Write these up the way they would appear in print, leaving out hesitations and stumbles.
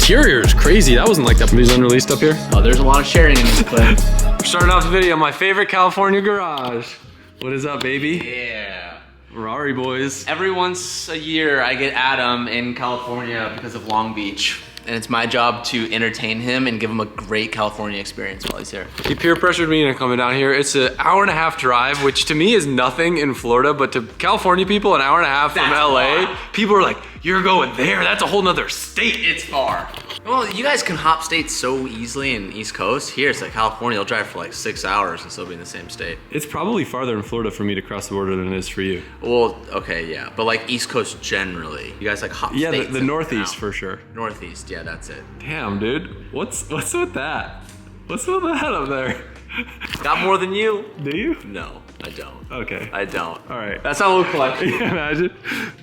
interior is crazy. That wasn't like that. These unreleased up here. Oh, there's a lot of sharing in this clip. Starting off the video, my favorite California garage. What is up, baby? Yeah. Ferrari boys. Every once a year, I get Adam in California because of Long Beach. And it's my job to entertain him and give him a great California experience while he's here. He peer pressured me into coming down here. It's an hour-and-a-half drive, which to me is nothing in Florida, but to California people, an hour and a half from LA, people are like, you're going there, that's a whole nother state. It's far. Well, you guys can hop states so easily in East Coast. Here, it's like California, you'll drive for like 6 hours and still be in the same state. It's probably farther in Florida for me to cross the border than it is for you. Well, okay, yeah. But like East Coast generally. You guys like hop states. Yeah, the Northeast for sure. Northeast, yeah, that's it. Damn, dude. What's with that? What's with that up there? Got more than you? Do you? No, I don't. Okay. I don't. All right. That's not what collection. Yeah, imagine.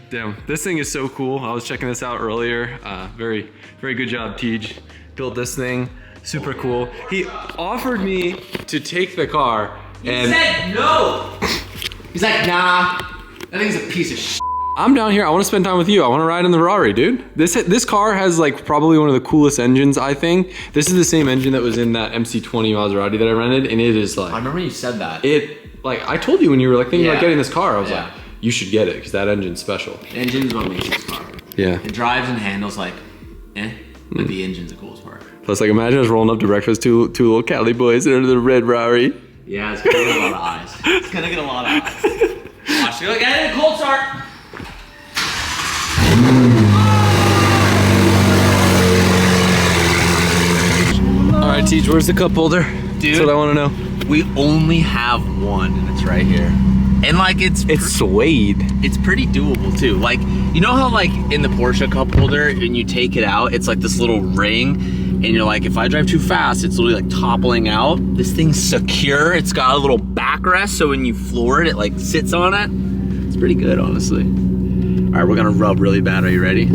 Damn, this thing is so cool. I was checking this out earlier. Very good job, TJ. Built this thing, super cool. He offered me to take the car and- He said no! He's like, nah, that thing's a piece of shit. I'm down here, I wanna spend time with you. I wanna ride in the Ferrari, dude. This car has like probably one of the coolest engines, I think. This is the same engine that was in that MC20 Maserati that I rented, and it is like- I remember you said that. Like I told you when you were like thinking about getting this car, I was Yeah. like, you should get it, because that engine's special. The engine's what makes this car. Yeah. It drives and handles like, but the engine's the coolest part. Plus, like, imagine us rolling up to breakfast, two little Cali boys in the red Ferrari. Yeah, it's gonna get a lot of eyes. It's gonna get a lot of eyes. Watch, you're like, get it, cold start. All right, Teach, where's the cup holder? Dude, that's what I want to know. We only have one, and it's right here. And like, it's suede. It's pretty doable too. Like, you know how like in the Porsche cup holder, and you take it out, it's like this little ring, and you're like, if I drive too fast, it's literally like toppling out. This thing's secure. It's got a little backrest, so when you floor it, it like sits on it. It's pretty good, honestly. All right, we're gonna rub really bad. Are you ready?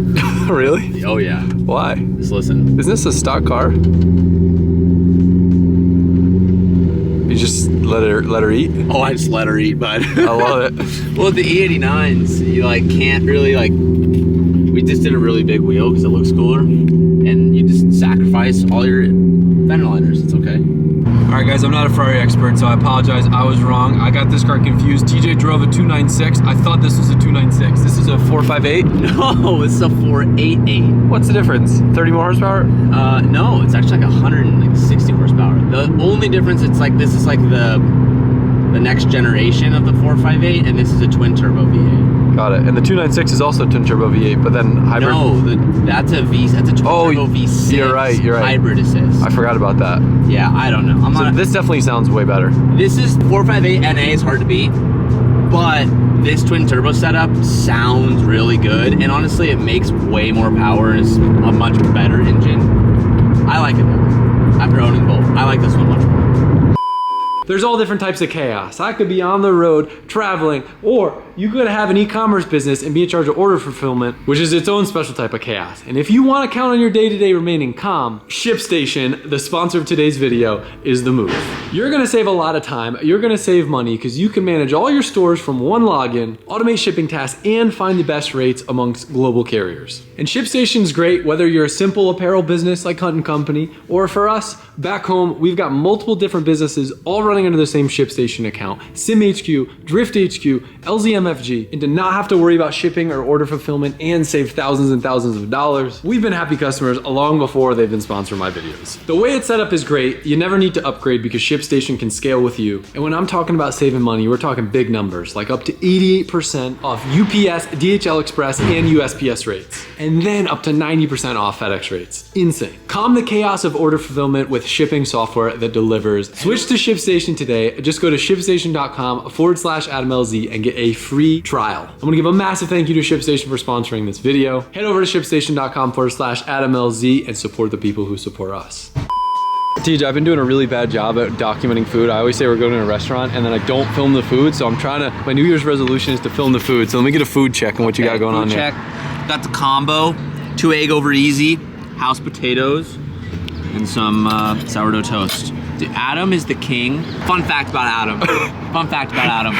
Really? Oh yeah. Why? Just listen. Isn't this a stock car? You just let her eat? Oh, I just let her eat, bud. I love it. Well, the E89s, you like can't really like, we just did a really big wheel because it looks cooler, and you just sacrifice all your fender liners. It's okay. All right, guys, I'm not a Ferrari expert, so I apologize. I was wrong. I got this car confused. TJ drove a 296. I thought this was a 296. This is a 458. No, it's a 488. What's the difference? 30 more horsepower? No, it's actually like 160 horsepower. The only difference, it's like, this is like the next generation of the 458, and this is a twin turbo V8. Got it. And the 296 is also twin turbo V8, but then hybrid. No, that's a twin turbo V6. You're right. Hybrid assist. I forgot about that. Yeah, I don't know. This definitely sounds way better. This is 458 NA is hard to beat, but this twin turbo setup sounds really good, and honestly, it makes way more power and is a much better engine. I like it more. After owning both, I like this one much more. There's all different types of chaos. I could be on the road traveling, or you could have an e-commerce business and be in charge of order fulfillment, which is its own special type of chaos. And if you want to count on your day-to-day remaining calm, ShipStation, the sponsor of today's video, is the move. You're gonna save a lot of time, you're gonna save money, because you can manage all your stores from one login, automate shipping tasks, and find the best rates amongst global carriers. And ShipStation's great whether you're a simple apparel business like Hunt & Company, or for us, back home, we've got multiple different businesses all running under the same ShipStation account, SimHQ, DriftHQ, LZMFG, and to not have to worry about shipping or order fulfillment and save thousands and thousands of dollars. We've been happy customers long before they've been sponsoring my videos. The way it's set up is great. You never need to upgrade because ShipStation can scale with you. And when I'm talking about saving money, we're talking big numbers, like up to 88% off UPS, DHL Express, and USPS rates. And then up to 90% off FedEx rates. Insane. Calm the chaos of order fulfillment with shipping software that delivers. Switch to ShipStation today. Just go to shipstation.com/AdamLZ and get a free trial. I'm gonna give a massive thank you to ShipStation for sponsoring this video. Head over to shipstation.com/AdamLZ and support the people who support us. TJ, I've been doing a really bad job at documenting food. I always say we're going to a restaurant and then I don't film the food, so I'm trying to, my New Year's resolution is to film the food. So let me get a food check on what you got going on check. here. Got the combo, 2 egg over easy, house potatoes, and some sourdough toast. Dude, Adam is the king. Fun fact about Adam. Fun fact about Adam.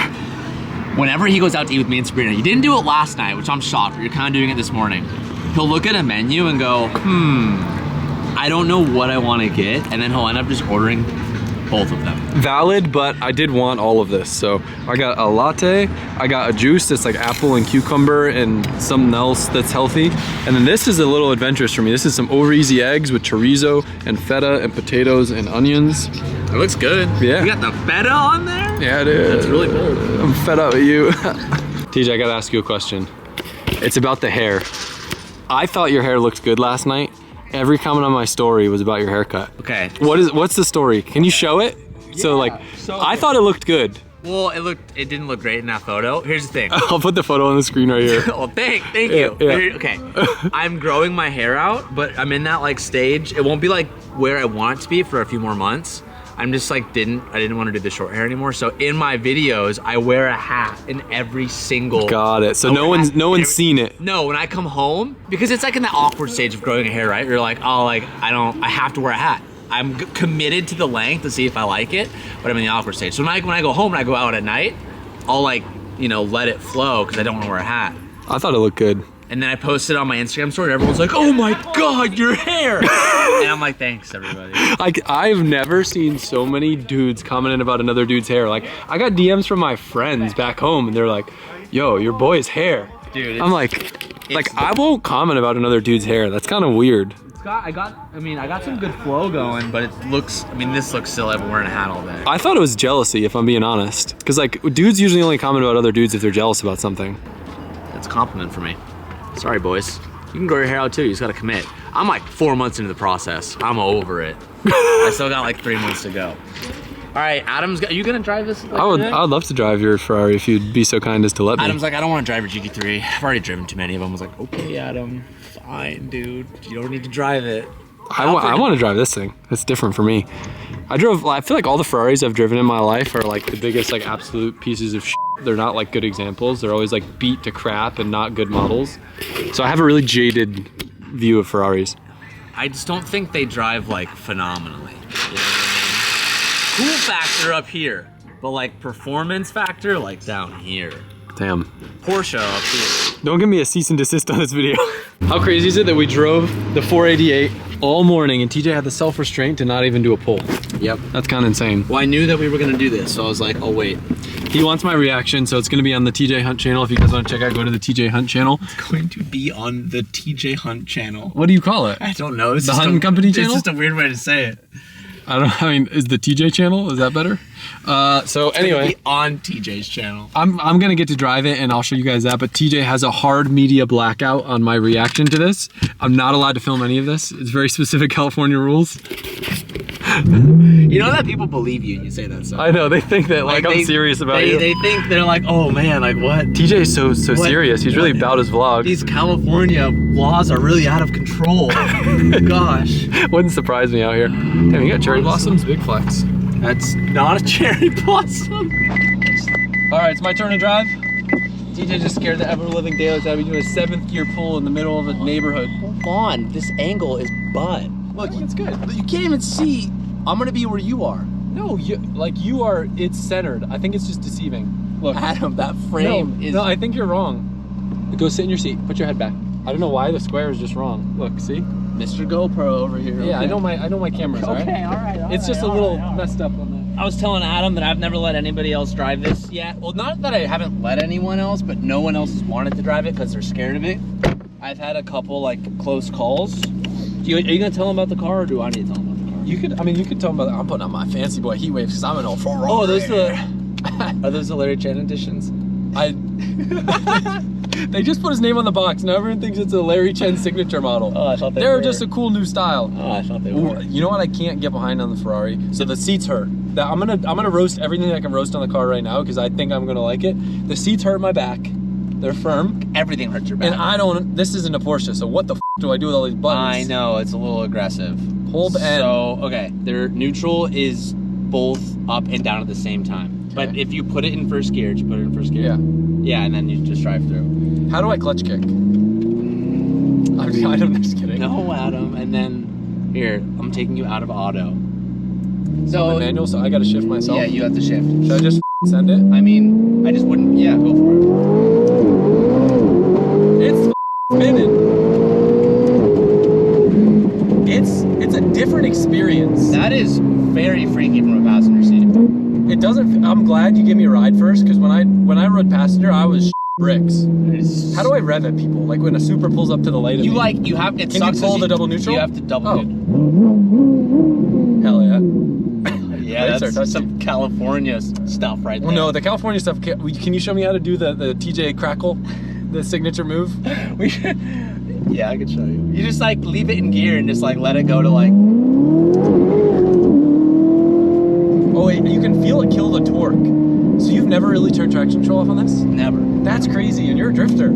Whenever he goes out to eat with me and Sabrina, you didn't do it last night, which I'm shocked, but you're kind of doing it this morning. He'll look at a menu and go, I don't know what I want to get, and then he'll end up just ordering both of them. Valid, but I did want all of this. So I got a latte, I got a juice that's like apple and cucumber and something else that's healthy. And then this is a little adventurous for me. This is some over easy eggs with chorizo and feta and potatoes and onions. It looks good. Yeah. You got the feta on there? Yeah, it is. That's really bold. I'm fed up with you. TJ, I gotta ask you a question. It's about the hair. I thought your hair looked good last night. Every comment on my story was about your haircut. Okay. What's the story? Can you show it? So like, I thought it looked good. Well, it didn't look great in that photo. Here's the thing. I'll put the photo on the screen right here. Oh, thank you. Yeah. Okay. I'm growing my hair out, but I'm in that like stage. It won't be like where I want it to be for a few more months. I'm just like, I didn't want to do the short hair anymore. So in my videos, I wear a hat in every single. Got it. So no one's seen it. No, when I come home, because it's like in that awkward stage of growing a hair, right? You're like, oh, like I have to wear a hat. I'm committed to the length to see if I like it, but I'm in the awkward stage. So when I go home and I go out at night, I'll like, let it flow because I don't want to wear a hat. I thought it looked good. And then I posted on my Instagram story, and everyone's like, oh my God, your hair. And I'm like, thanks everybody. I've never seen so many dudes commenting about another dude's hair. Like, I got DMs from my friends back home and they're like, yo, your boy's hair. Dude, I'm like, I won't comment about another dude's hair. That's kind of weird. I got some good flow going, but this looks silly. I've been wearing a hat all day. I thought it was jealousy, if I'm being honest. Because like, dudes usually only comment about other dudes if they're jealous about something. That's a compliment for me. Sorry, boys. You can grow your hair out too. You just gotta commit. I'm like 4 months into the process. I'm over it. I still got like 3 months to go. All right, are you gonna drive this? I would love to drive your Ferrari if you'd be so kind as to let me. Adam's like, I don't want to drive your GT3. I've already driven too many of them. I was like, okay, Adam, fine, dude. You don't need to drive it. I want to drive this thing. It's different for me. I feel like all the Ferraris I've driven in my life are like the biggest like absolute pieces of shit. They're not like good examples. They're always like beat to crap and not good models. So I have a really jaded view of Ferraris. I just don't think they drive like phenomenally. You know what I mean? Cool factor up here, but like performance factor like down here. Damn. Porsche up here. Don't give me a cease and desist on this video. How crazy is it that we drove the 488 all morning and TJ had the self-restraint to not even do a pull? Yep. That's kind of insane. Well, I knew that we were gonna do this, so I was like, oh wait. He wants my reaction, so it's gonna be on the TJ Hunt channel. If you guys want to check out, go to the TJ Hunt channel. It's going to be on the TJ Hunt channel. What do you call it? I don't know. The Hunt Company channel? It's just a weird way to say it. I mean, is the TJ channel? Is that better? So anyway, be on TJ's channel. I'm gonna get to drive it and I'll show you guys that. But TJ has a hard media blackout on my reaction to this. I'm not allowed to film any of this. It's very specific California rules. You know that people believe you when you say that stuff. I know, they think that like I'm serious about you. They think they're like, oh man, like what? TJ's so serious. He's really about his vlog. These California laws are really out of control. Gosh. Wouldn't surprise me out here. Damn, you got cherry blossoms, big flex. That's not a cherry blossom. All right, it's my turn to drive. TJ just scared the ever-living daylights out of me doing a 7th gear pull in the middle of a neighborhood. Hold on, this angle is butt. Look, it's good. You can't even see. I'm gonna be where you are. No, you are, it's centered. I think it's just deceiving. Look. Adam, that frame is... No, I think you're wrong. Go sit in your seat, put your head back. I don't know why the square is just wrong. Look, see? Mr. GoPro over here. Yeah, okay. I know my cameras, all right? Okay, all right. It's just a little messed up on that. I was telling Adam that I've never let anybody else drive this yet. Well, not that I haven't let anyone else, but no one else has wanted to drive it because they're scared of it. I've had a couple like close calls. Are you gonna tell them about the car, or do I need to tell them about the car? You could tell them about. I'm putting on my fancy boy heat waves because I'm an old Ferrari. Oh, are those the Larry Chen editions? They just put his name on the box. Now everyone thinks it's a Larry Chen signature model. Oh, I thought they were. They're just a cool new style. Oh, I thought they were. You know what I can't get behind on the Ferrari? So the seats hurt. I'm gonna roast everything I can roast on the car right now because I think I'm gonna like it. The seats hurt my back. They're firm. Everything hurts your back. And this isn't a Porsche, so what the f do I do with all these buttons? I know, it's a little aggressive. Hold N. So, okay, their neutral is both up and down at the same time. Okay. But if you put it in first gear, did you put it in first gear? Yeah. Yeah, and then you just drive through. How do I clutch kick? I'm just kidding. No, Adam, and then, here, I'm taking you out of auto. So I'm manual, so I gotta shift myself? Yeah, you have to shift. Should I just send it? I mean, I just wouldn't, yeah, go for it. It's spinning. It's I'm glad you gave me a ride first, because when I rode passenger, I was bricks. How do I rev at people? Like when a Supra pulls up to the light. You have it. Can you pull the double neutral? You have to double neutral. Hell yeah. Yeah, that's some California stuff right there. Well, no, the California stuff. Can you show me how to do the TJ crackle, the signature move? We should. Yeah, I could show you. You just like leave it in gear and just like let it go to like. Oh wait, you can feel it kill the torque. So you've never really turned traction control off on this? Never. That's crazy, and you're a drifter.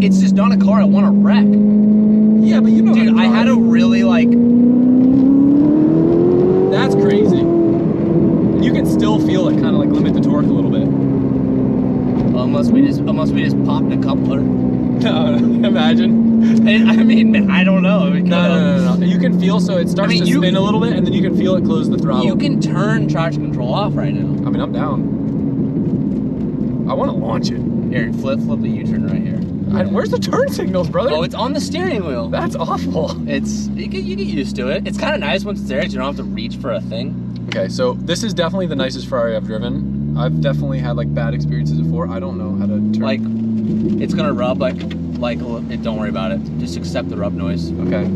It's just not a car I want to wreck. Yeah, but you know. Dude, I had to really like. That's crazy. And you can still feel it kind of like limit the torque a little bit. Unless we just popped a coupler. No, imagine. I mean, I don't know. No. You can feel, so it starts to spin a little bit, and then you can feel it close the throttle. You can turn traction control off right now. I mean, I'm down. I want to launch it. Here, flip the U-turn right here. Where's the turn signals, brother? Oh, it's on the steering wheel. That's awful. You get used to it. It's kind of nice once it's there because you don't have to reach for a thing. Okay, so this is definitely the nicest Ferrari I've driven. I've definitely had like bad experiences before. I don't know how to turn. Like, it's gonna rub don't worry about it. Just accept the rub noise. Okay.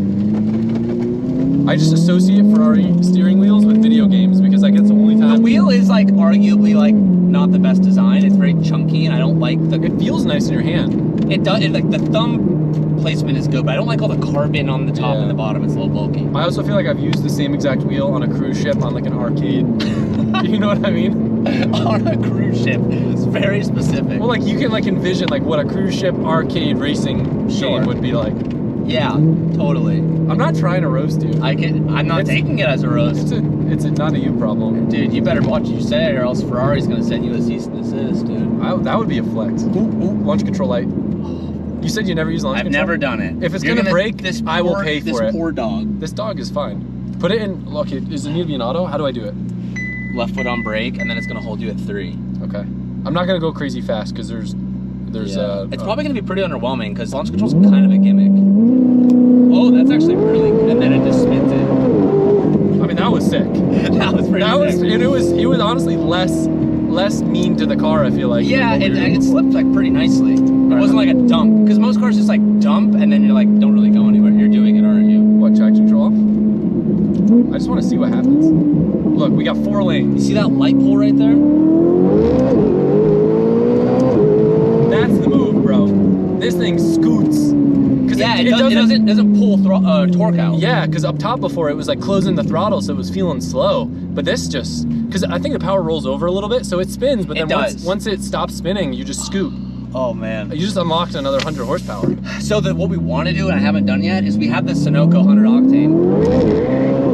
I just associate Ferrari steering wheels with video games because like it's the only time. The wheel is like arguably like not the best design. It's very chunky and I don't like the. It feels nice in your hand. It does. Like the thumb placement is good, but I don't like all the carbon on the top and the bottom. It's a little bulky. I also feel like I've used the same exact wheel on a cruise ship on like an arcade. You know what I mean? On a cruise ship. It's very specific. Well, like you can like envision like what a cruise ship arcade racing game would be like. Yeah, totally. I'm not trying to roast you. I'm not taking it as a roast. It's not a you problem. Dude, you better watch what you say or else Ferrari's gonna send you a cease and desist, dude. That would be a flex. Ooh, launch control light. You said you never use launch control? I've never done it. If it's gonna break, I will pay for it. This poor dog. This dog is fine. Put it in, okay, does it need to be an auto? How do I do it? Left foot on brake, and then it's gonna hold you at 3. Okay. I'm not gonna go crazy fast because there's it's probably gonna be pretty underwhelming because launch control's kind of a gimmick. Oh, that's actually really good. And then it just spins it. I mean, that was sick. That was pretty sick. And it was honestly less mean to the car, I feel like. Yeah, it slipped like pretty nicely. It wasn't like a dump, because most cars just like dump and then you're like, don't really go anywhere. You're doing it, aren't you? What, traction control off? I just want to see what happens. Look, we got 4 lanes. You see that light pole right there? That's the move, bro. This thing scoots. Yeah, it doesn't pull torque out. Yeah, because up top before it was like closing the throttle, so it was feeling slow. But this just, because I think the power rolls over a little bit, so it spins, but then once it stops spinning, you just scoot. Oh man. You just unlocked another 100 horsepower. So what we want to do, and I haven't done yet, is we have the Sunoco 100 octane.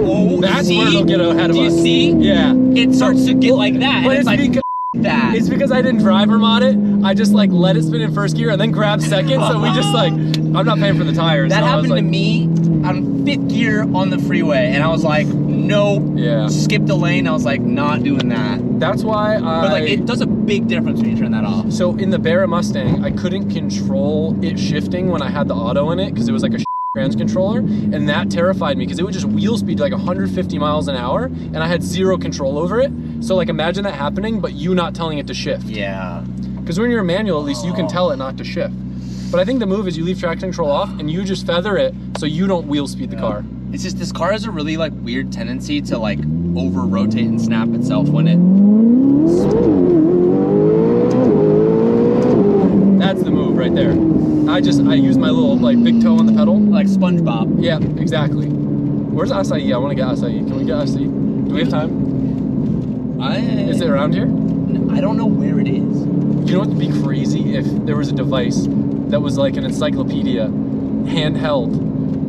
Oh, that's where it'll get ahead of us. Do you see? Yeah. It starts to get like that. But it's like that. It's because I didn't driver mod it. I just like let it spin in first gear and then grab second. So we just like, I'm not paying for the tires. That so happened to me on 5th gear on the freeway, and I was like, nope. Yeah. Skipped a lane. I was like, not doing that. That's why But like, it does a big difference when you turn that off. So in the Barra Mustang, I couldn't control it shifting when I had the auto in it because it was like a trans controller, and that terrified me because it would just wheel speed to like 150 miles an hour, and I had 0 control over it. So like, imagine that happening, but you not telling it to shift. Yeah. Because when you're a manual, at least you can tell it not to shift. But I think the move is you leave traction control off and you just feather it so you don't wheel speed the car. It's just this car has a really like weird tendency to like over rotate and snap itself when it. That's the move right there. I use my little like big toe on the pedal. Like SpongeBob. Yeah, exactly. Where's acai? I want to get acai. Can we get acai? Do we have time? Is it around here? I don't know where it is. You know what would be crazy if there was a device that was like an encyclopedia, handheld,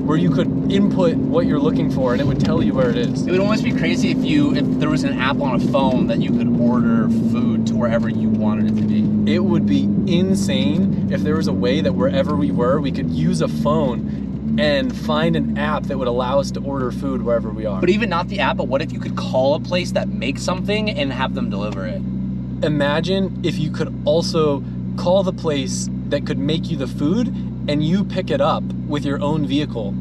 where you could input what you're looking for and it would tell you where it is. It would almost be crazy if there was an app on a phone that you could order food to wherever you wanted it to be. It would be insane if there was a way that wherever we were, we could use a phone and find an app that would allow us to order food wherever we are. But even not the app, but what if you could call a place that makes something and have them deliver it? Imagine if you could also call the place that could make you the food and you pick it up with your own vehicle.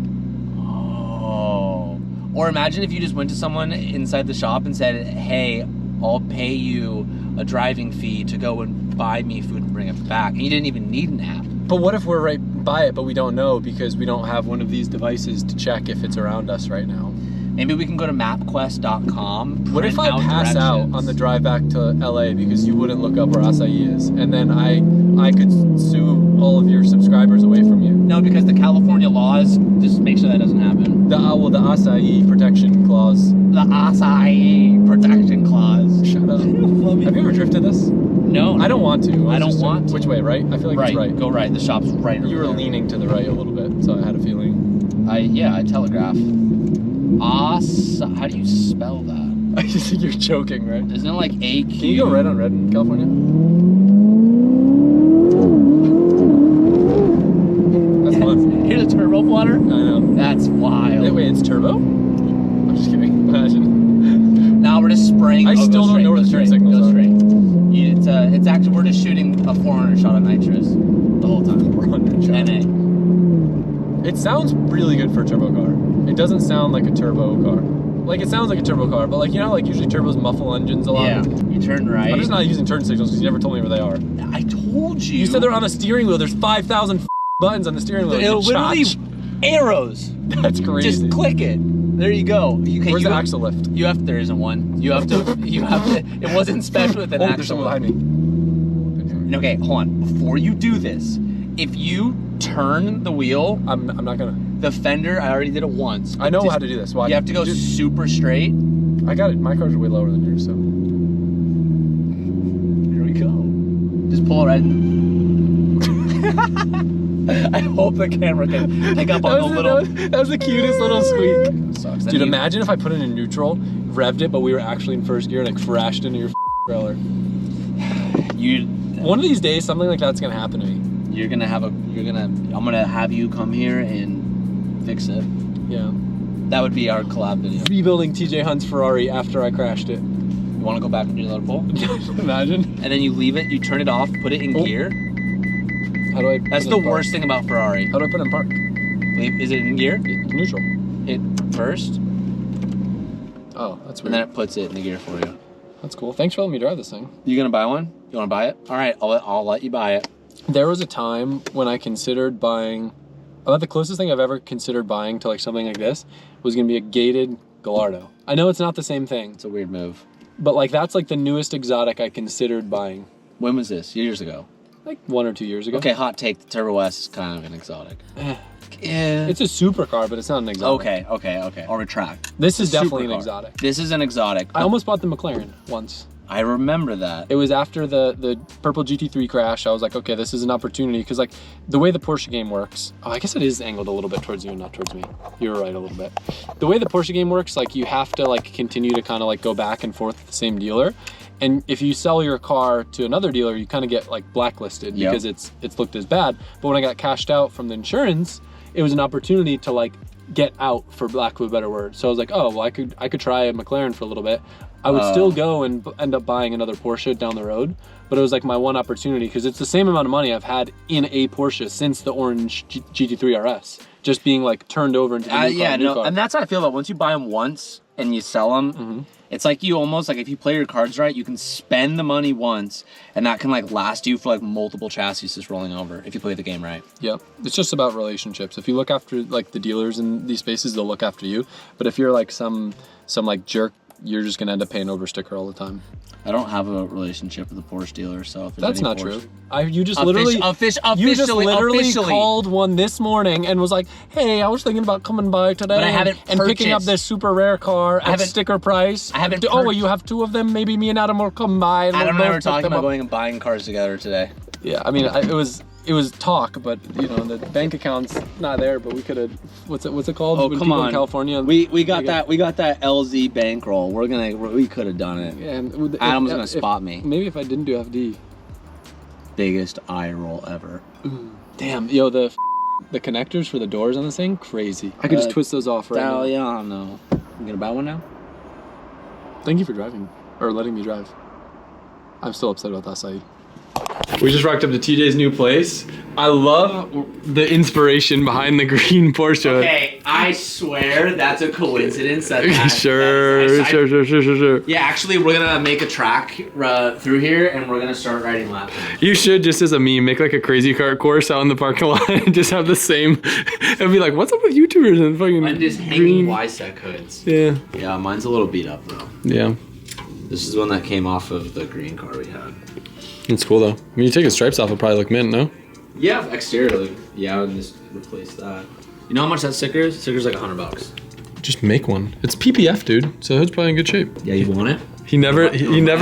Oh. Or imagine if you just went to someone inside the shop and said, hey, I'll pay you a driving fee to go and buy me food and bring it back. And you didn't even need an app. But what if we're right by it, but we don't know because we don't have one of these devices to check if it's around us right now? Maybe we can go to mapquest.com. What if I pass out on the drive back to LA because you wouldn't look up where acai is, and then I could sue all of your subscribers away from you? No, because the California laws just make sure that doesn't happen. The acai protection clause. The acai protection clause. Shut up. Have you ever drifted this? No. I don't want to. I don't want to. Which way, right? I feel like it's right. Go right. The shop's right over You were there. leaning to the right a little bit, so I had a feeling. I telegraph. How do you spell that? I just think you're joking, right? Isn't it like A? Can you go red on red in California? That's fun. Here's a turbo plotter? I know. That's wild. Wait, it's turbo? I'm just kidding. Imagine. Now we're just spraying. I still don't know where the turn signals Go are. straight. It's actually, we're just shooting a 400 shot of nitrous the whole time. 400 shot. NA. It sounds really good for a turbo car. It doesn't sound like a turbo car. Like, it sounds like a turbo car, but like, you know, like usually turbos muffle engines a lot. Yeah. You turn right. I'm just not using turn signals because you never told me where they are. I told you. You said they're on the steering wheel. There's 5,000 buttons on the steering wheel. They're literally arrows. That's crazy. Just click it. There you go. Where's the axle lift? There isn't one. You have to, it wasn't special with an axle. There's someone behind me. Okay, hold on. Before you do this, if you turn the wheel, I'm not gonna. the fender, I already did it once. I know how to do this. Why? You have to go super straight. I got it. My cars are way lower than yours, so. Here we go. Just pull it right. I hope the camera can pick up on the little. That was the cutest little squeak. Sucks. Dude, imagine if I put it in neutral, revved it, but we were actually in first gear and it crashed into your trailer. One of these days, something like that's gonna happen to me. I'm gonna have you come here and fix it. Yeah. That would be our collab video. Rebuilding TJ Hunt's Ferrari after I crashed it. You wanna go back and do the other pull? Imagine. And then you leave it, you turn it off, put it in gear. How do I? That's the worst thing about Ferrari. How do I put it in park? Is it in gear? It's neutral. Hit first, Oh, that's weird. and then it puts it in the gear for you. That's cool. Thanks for letting me drive this thing. You gonna buy one? You wanna buy it? All right, I'll let you buy it. There was a time when I considered buying, about the closest thing I've ever considered buying to like something like this was gonna be a gated Gallardo. I know it's not the same thing, It's a weird move. but like that's like the newest exotic I considered buying. When was this? Years ago. Like 1 or 2 years ago. Okay, hot take. The Turbo S is kind of an exotic. Yeah. It's a supercar, but it's not an exotic. Okay. I'll retract. This is It's a definitely an supercar. exotic. This is an exotic. I almost bought the McLaren once. I remember that. It was after the purple GT3 crash. I was like, okay, this is an opportunity because like the way the Porsche game works. Oh, I guess it is angled a little bit towards you and not towards me. You were right a little bit. The way the Porsche game works, like you have to like continue to kind of like go back and forth with the same dealer. And if you sell your car to another dealer, you kind of get like blacklisted because it's looked as bad. But when I got cashed out from the insurance, it was an opportunity to like get out, for lack of a better word. So I was like, oh, well, I could try a McLaren for a little bit. I would still go and end up buying another Porsche down the road, but it was like my one opportunity because it's the same amount of money I've had in a Porsche since the orange GT3 RS, just being like turned over into the new car. And that's how I feel about once you buy them once and you sell them. It's like you almost like if you play your cards right, you can spend the money once, and that can like last you for like multiple chassis just rolling over if you play the game right. Yeah, it's just about relationships. If you look after like the dealers in these spaces, they'll look after you. But if you're like some like jerk, you're just gonna end up paying over sticker all the time. I don't have a relationship with the Porsche dealer, so if there's That's any not Porsche... true. You just literally called one this morning and was like, "Hey, I was thinking about coming by today, But I haven't and picking up this super rare car at sticker price. I haven't. Oh, well, you have 2 of them. Maybe me and Adam will come by. And Adam and I were talking about up. going and buying cars together today. Yeah, I mean, it was talk, but you know the bank account's not there. But we could have. What's it called? Oh, when come people on, in California. We got that LZ bankroll. We could have done it. Yeah, and Adam's gonna spot me. Maybe if I didn't do FD. Biggest eye roll ever. Damn, yo, the connectors for the doors on this thing, crazy. I could just twist those off right now. Yeah, no. You gonna buy one now? Thank you for driving or letting me drive. I'm still upset about the acai. We just rocked up to TJ's new place. I love the inspiration behind the green Porsche. Okay, I swear that's a coincidence. Sure. Yeah, actually, we're gonna make a track through here, and we're gonna start riding laps. You should, just as a meme, make like a crazy kart course out in the parking lot and just have the same. It'd be like, what's up with YouTubers and fucking I'm just green hanging Y-set hoods. Yeah. Yeah, mine's a little beat up though. Yeah. This is one that came off of the green car we had. It's cool though. When you take the stripes off, it'll probably look mint, no? Yeah, exterior. Yeah, I would just replace that. You know how much that sticker is? Sticker's like $100. Just make one. It's PPF, dude. So it's probably in good shape. Yeah, you want it? He never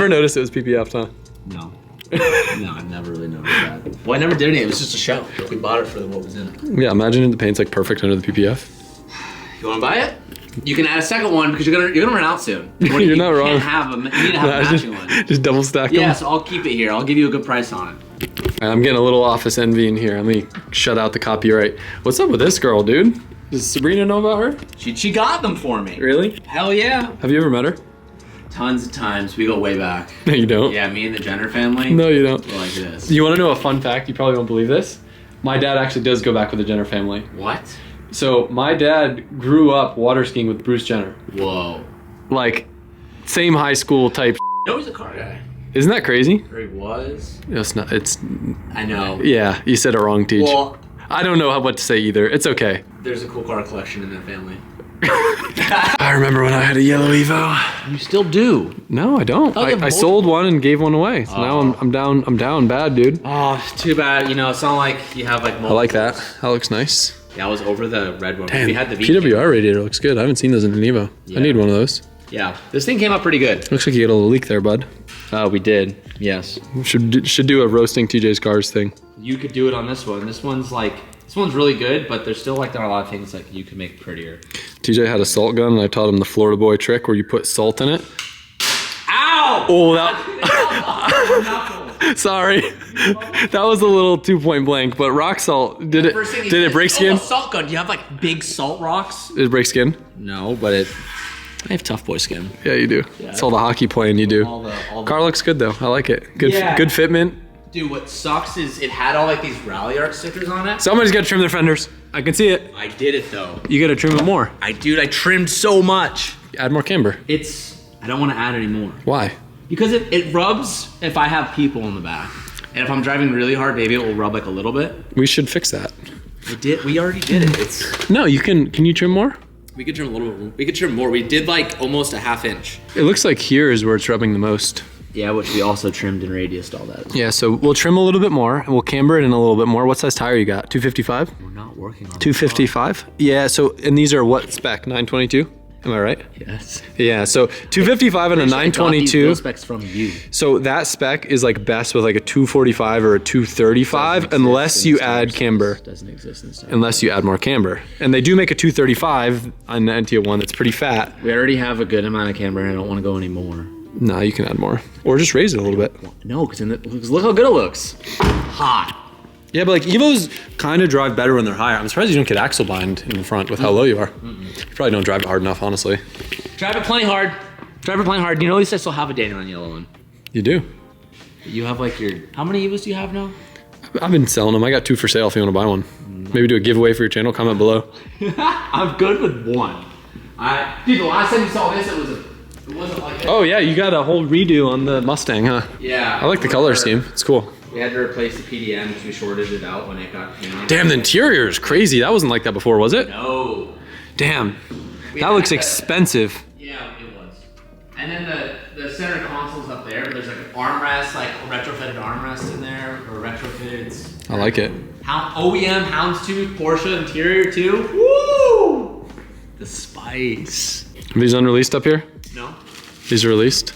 noticed it was PPF, huh? No. No, I never really noticed that. Well, I never did any. It was just a shell. We bought it for what was in it. Yeah, imagine the paint's like perfect under the PPF. You want to buy it? You can add a second one because you're gonna run out soon. You're not wrong. You can't have them. You need to have a matching one. Just double stack them. Yeah, so I'll keep it here. I'll give you a good price on it. I'm getting a little office envy in here. Let me shut out the copyright. What's up with this girl, dude? Does Sabrina know about her? She got them for me. Really? Hell yeah. Have you ever met her? Tons of times. We go way back. No, you don't. Yeah, me and the Jenner family. No, you don't. We're like this. You want to know a fun fact? You probably won't believe this. My dad actually does go back with the Jenner family. What? So my dad grew up water skiing with Bruce Jenner. Whoa. Like, same high school type. No, he's a car guy. Isn't that crazy? Or he was. It's not. It's. I know. Yeah, you said it wrong, Teach. Well, I don't know what to say either. It's okay. there's a cool car collection in that family. I remember when I had a yellow Evo. You still do? No, I don't. Oh, you have I sold one and gave one away. So now Oh. I'm down. I'm down bad, dude. Oh, too bad. You know, it's not like you have like I multiple. like that. That looks nice. Yeah, I was over the red one. Damn, We had the V. PWR radiator looks good. I haven't seen those in an Evo. Yeah. I need one of those. Yeah, this thing came out pretty good. Looks like you got a little leak there, bud. We did. Yes. Should do a roasting TJ's cars thing. You could do it on this one. This one's really good, but there's still like there are a lot of things like you can make prettier. TJ had a salt gun, and I taught him the Florida boy trick where you put salt in it. Ow! Oh, that. Sorry, that was a little 2-point blank. But rock salt, did it break skin? Oh, a salt gun. Do you have like big salt rocks? Did it break skin? No, but I have tough boy skin. Yeah, you do. Yeah. It's all the hockey playing you do. All the Car looks good though. I like it. Good, Yeah. good fitment. Dude, what sucks is it had all like these rally art stickers on it. Somebody's got to trim their fenders. I can see it. I did it though. You got to trim it more. I trimmed so much. Add more camber. I don't want to add any more. Why? Because it rubs if I have people in the back. And if I'm driving really hard, maybe it will rub like a little bit. We should fix that. We already did it. No, you can. Can you trim more? We could trim a little bit. We could trim more. We did like almost a ½ inch. It looks like here is where it's rubbing the most. Yeah, which we also trimmed and radiused all that. Yeah, so we'll trim a little bit more and we'll camber it in a little bit more. What size tire you got? 255? We're not working on 255? Yeah, so, and these are what spec? 922? Am I right? Yes. Yeah, so 255 and a 922. Those specs from you. So that spec is like best with like a 245 or a 235 unless you add camber. Doesn't exist in stock. Unless you add more camber. And they do make a 235 on the NT1 that's pretty fat. We already have a good amount of camber and I don't want to go any more. No, you can add more. Or just raise it a little bit. No, because look how good it looks. Hot. Yeah, but like Evos kind of drive better when they're higher. I'm surprised you don't get axle bind in the front with how low you are. You probably don't drive it hard enough, honestly. Drive it plenty hard. Drive it plenty hard. You know, at least I still have a Daniel on yellow one. You do. You have like how many Evos do you have now? I've been selling them. I got 2 for sale if you want to buy one. Maybe do a giveaway for your channel. Comment below. I'm good with one. Dude, the last time you saw this, it wasn't like this. Oh yeah, you got a whole redo on the Mustang, huh? Yeah. I like the color scheme. It's cool. We had to replace the PDM because we shorted it out when it got painted. Damn, the interior is crazy. That wasn't like that before, was it? No. Damn. That looks expensive. Yeah, it was. And then the center console's up there, but there's like an armrest, like a retrofitted armrest in there, or retrofitted. I like it. OEM Houndstooth Porsche interior too. Woo! The spice. Are these unreleased up here? No. These are released.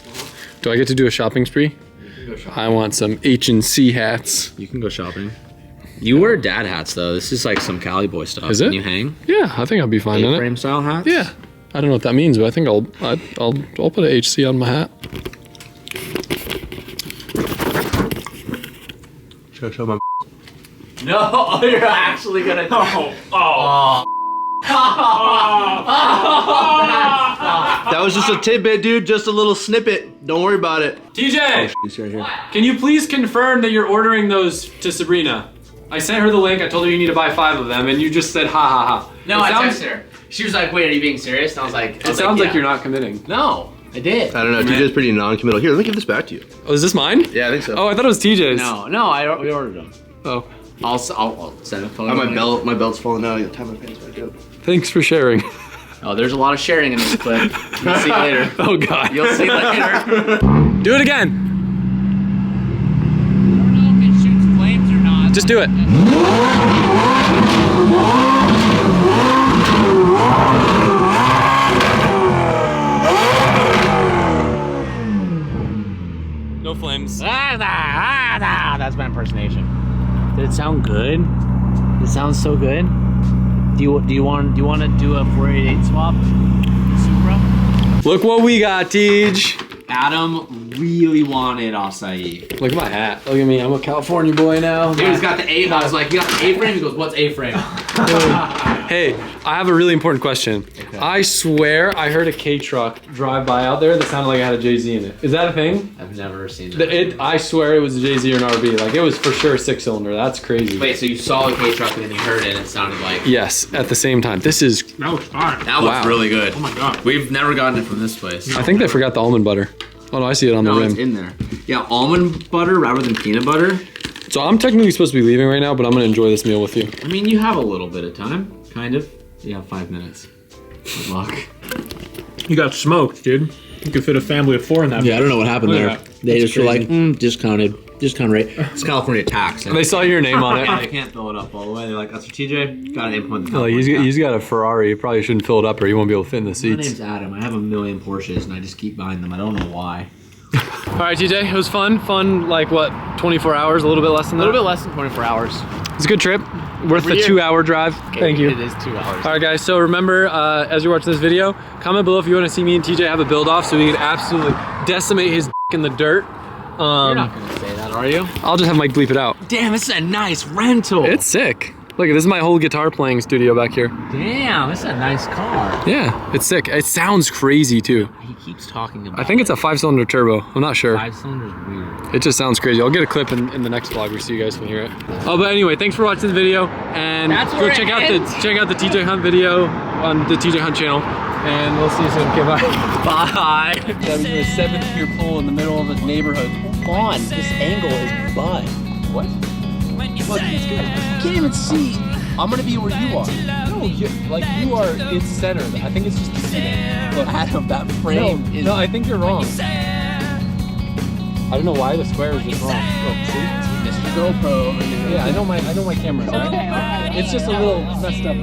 Do I get to do a shopping spree? You can go shopping. I want some H&C hats. You can go shopping. You wear dad hats though. This is like some Cali boy stuff. Is it? Can you hang? Yeah, I think I'll be fine in it. A-frame style hats? Yeah. I don't know what that means, but I think I'll put a HC on my hat. Show my. No, you're actually gonna. Oh. That was just a tidbit, dude. Just a little snippet. Don't worry about it. TJ, It's right here. can you please confirm that you're ordering those to Sabrina? I sent her the link. I told her you need to buy 5 of them, and you just said ha ha ha. No, I texted her. She was like, "Wait, are you being serious?" And I was like, It sounds like you're not committing. No, I did. I don't know. TJ's pretty non-committal. Here, let me give this back to you. Oh, is this mine? Yeah, I think so. Oh, I thought it was TJ's. No, we ordered them. Oh, I'll send a photo. Oh, my belt's falling out. I gotta tie my pants back up. thanks for sharing. Oh, there's a lot of sharing in this clip. You'll see later. Oh God. You'll see later. Do it again. I don't know if it shoots flames or not. Just do it. No flames. That's my impersonation. Did it sound good? It sounds so good. Do you want to do a 488 swap? Supra? Look what we got, Tej. Adam really wanted acai. Look at my hat. Look at me. I'm a California boy now. Dude, he's got the A. I was like, you got the A-frame? He goes, what's A-frame? Hey, I have a really important question. Okay. I swear I heard a K truck drive by out there that sounded like it had a Jay-Z in it. Is that a thing? I've never seen that. I swear it was a Jay-Z or an RB. Like, it was for sure 6-cylinder. That's crazy. Wait, so you saw the K truck and then you heard it and it sounded like... Yes, at the same time. This is... That was fire. That looks really good. Oh my God. We've never gotten it from this place. I think they forgot the almond butter. Oh no, I see it on the rim. It's in there. Yeah, almond butter rather than peanut butter. So I'm technically supposed to be leaving right now, but I'm gonna enjoy this meal with you. I mean, you have a little bit of time, kind of. You have 5 minutes. Good luck. You got smoked, dude. You could fit a family of 4 in that. Yeah, I don't know what happened Look there. at that. They That's just were like, crazy. discounted rate. It's California tax. They saw your name on it. They can't fill it up all the way. They're like, that's for TJ. Got to implement the Like, he's got a Ferrari. You probably shouldn't fill it up or you won't be able to fit in the My seats. name's Adam. I have a million Porsches and I just keep buying them. I don't know why. All right, TJ, it was fun. Fun, like what, 24 hours? A little bit less than that? A little bit less than 24 hours. It's a good trip. Worth the 2-hour drive. Okay, Thank you. It is 2 hours. All right, guys, so remember, as you're watching this video, comment below if you want to see me and TJ have a build-off so we can absolutely decimate his in the dirt. You're not going to say that, are you? I'll just have Mike bleep it out. Damn, this is a nice rental. It's sick. Look, this is my whole guitar playing studio back here. Damn, this is a nice car. Yeah, it's sick. It sounds crazy, too. He keeps talking about I think it's a 5-cylinder turbo. I'm not sure. 5-cylinder's weird. It just sounds crazy. I'll get a clip in the next vlog so you guys can hear it. Oh, but anyway, thanks for watching the video, and go check out the TJ Hunt video on the TJ Hunt channel, and we'll see you soon. Okay, bye. Bye. I'm doing a 7-gear pull in the middle of the neighborhood. Hold on, this angle is butt. What? Look, it's good. You can't even see. I'm gonna be where you are. No, you are in center. I think it's just a seating. Look, Adam, that frame is. No, I think you're wrong. I don't know why the square is just wrong. Look, see? Mr. GoPro over here. Yeah, I know my camera, right? It's just a little messed up.